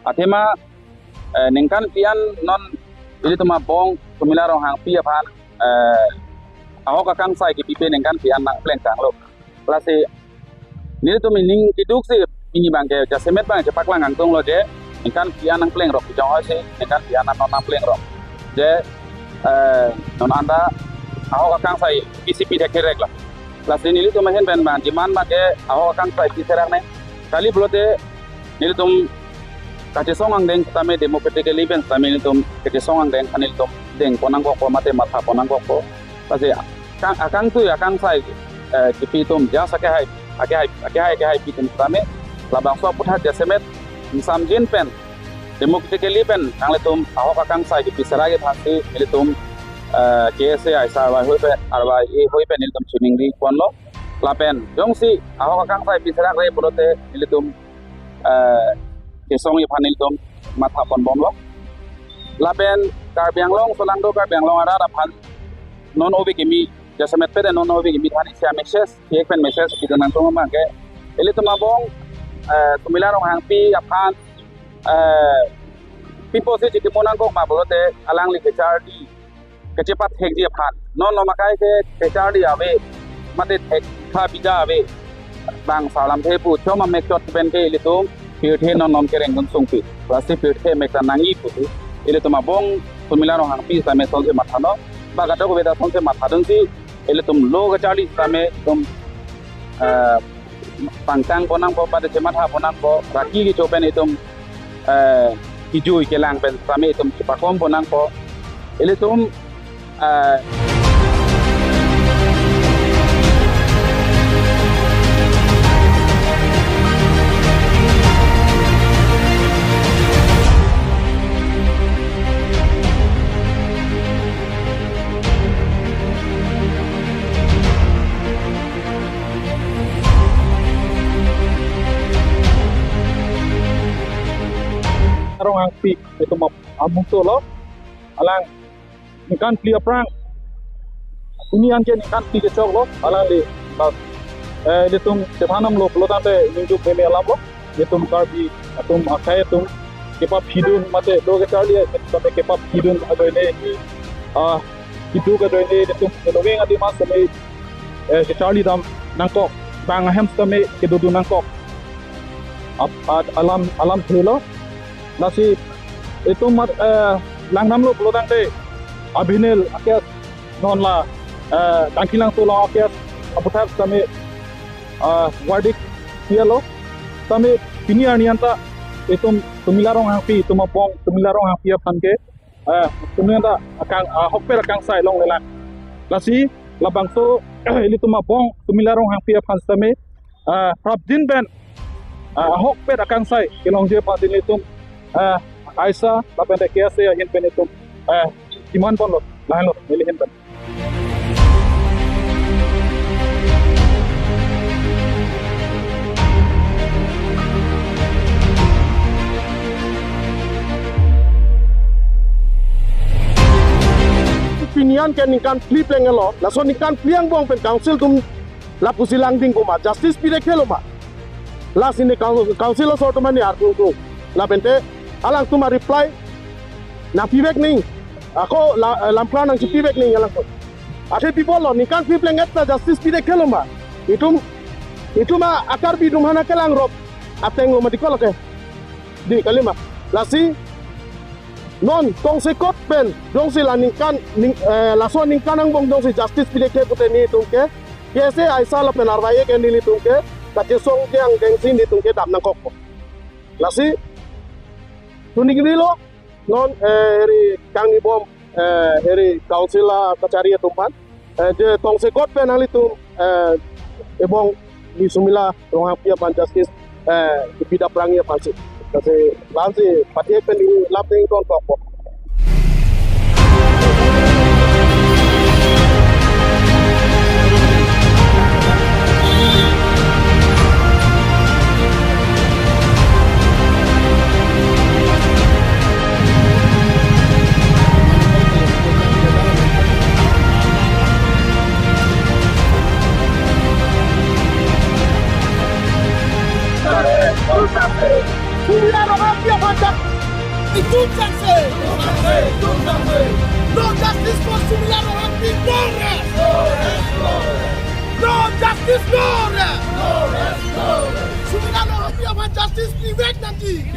Atema ningkan pian non ili tuma bong tumilaro hang pia pan ahok akang sai ki pipe ningkan pian nak pleng kang lo klase ni tu mining kiduk si ini bangke jasemet bang cepak lang angtung lo je ningkan pian nang pleng rok jong oi si ningkan pian non nang pleng rok je non anda ahok akang sai PCP dekerek lah klase ni tu mahen ben ban jiman bangke ahok akang sai piserang ne kali blote ni tum kace songang deng tame democratically ben tame ni tum kace songang deng anil tum deng ponang ko mate matha ponang ko pase akang tu akang sai kipi tum ja sake hai ake hai pitum tame labang so putha jasemet sam jin pen democratically pen ang le tum aho akang sai kipi sarage phasi ni tum kse aisa wa hoi pe arwa e hoi pe ni tum chuning ri konlo lapen jong si aho akang sai pisara re purote ni tum kesong ipanil dom matha pon bom lo laben karbiang long solando karbiang long ada pan non obi kimi jasamet pede non obi kimi thani sia mexes kiek pen mexes kidanan to ma ke ele to mabong tumilarong hang pi apan pipo se chitimonang ko ma bolote alang li kechardi kecepat hek ji apan non no makai ke kechardi ave mate hek kha bija ave bang salam the pu choma mek chot pen ke ele to Pirthe non kereng gun sungpi pasti pirthe mekta nangi putu ile tuma bong tumilaro hang pi same sonse mathano bagato ko beda sonse mathadun si ile tum loga chali same tum pangtang ponang po pada cematha ponang po raki ki chopen itum kijui kelang pen same itum pakom ponang po ile tum arong ang pi itu map amung to lo alang nikan pli aprang ini anke nikan pi ke chok lo alang le bas letum tepanam lo plotante ninju peme alam lo letum karbi atum akai tum kepa phidun mate do ke charli sampai kepa phidun adoine kitu ka doine letum loge ngadi mas sampai ke charli dam nangkok bang hem sampai ke do nangkok alam thelo nasi itu mat langnam lo pelotang te abhinel akyas non la tangkilang tu lo akyas aputar same wardik pialo same pini anianta itu tumilarong hangpi tumapong tumilarong hangpi panke tumianta akang hokper akang sai long lelan nasi labang so ili tumapong tumilarong hangpi pan same prabdin ben hokper akang sai kilong je patin itum Aisyah lapan dek kiasi ya hin penitum iman pon lo lain lo milih hin pen opinion kan nikan pli pleng lo laso nikan pliang bong pen council tum lapusi langding ko ma justice pide khelo ma las ini council lo sorto mani artu tu la pente alang tu ma reply na pivek ning ako lamplan nang pivek ning alang ko ate people lo nikan people nget na justice pide khelo ma itu ma akar bi dumhana kelang rob ateng lo madikol ke di kalima lasi non tong se kot pen dong se laningkan laso ningkan ang bong dong se justice pide ke puteni tungke kese aisa la penarwaye ke nili tungke kache song yang gengsin di tungke dam nang kokko lasi tuning lo non heri kang ibom heri kausila kacari tumpan je tong se kot pen ali tum ebong di sumila rong hapia ban justice bida prangi pansi kasi lansi pati pen di lapeng ton kokko Sampai Sumilaro happy about itu sanse. No justice for Sumilaro happy no rest. No justice no rest. Sumilaro happy about justice prevent nanti.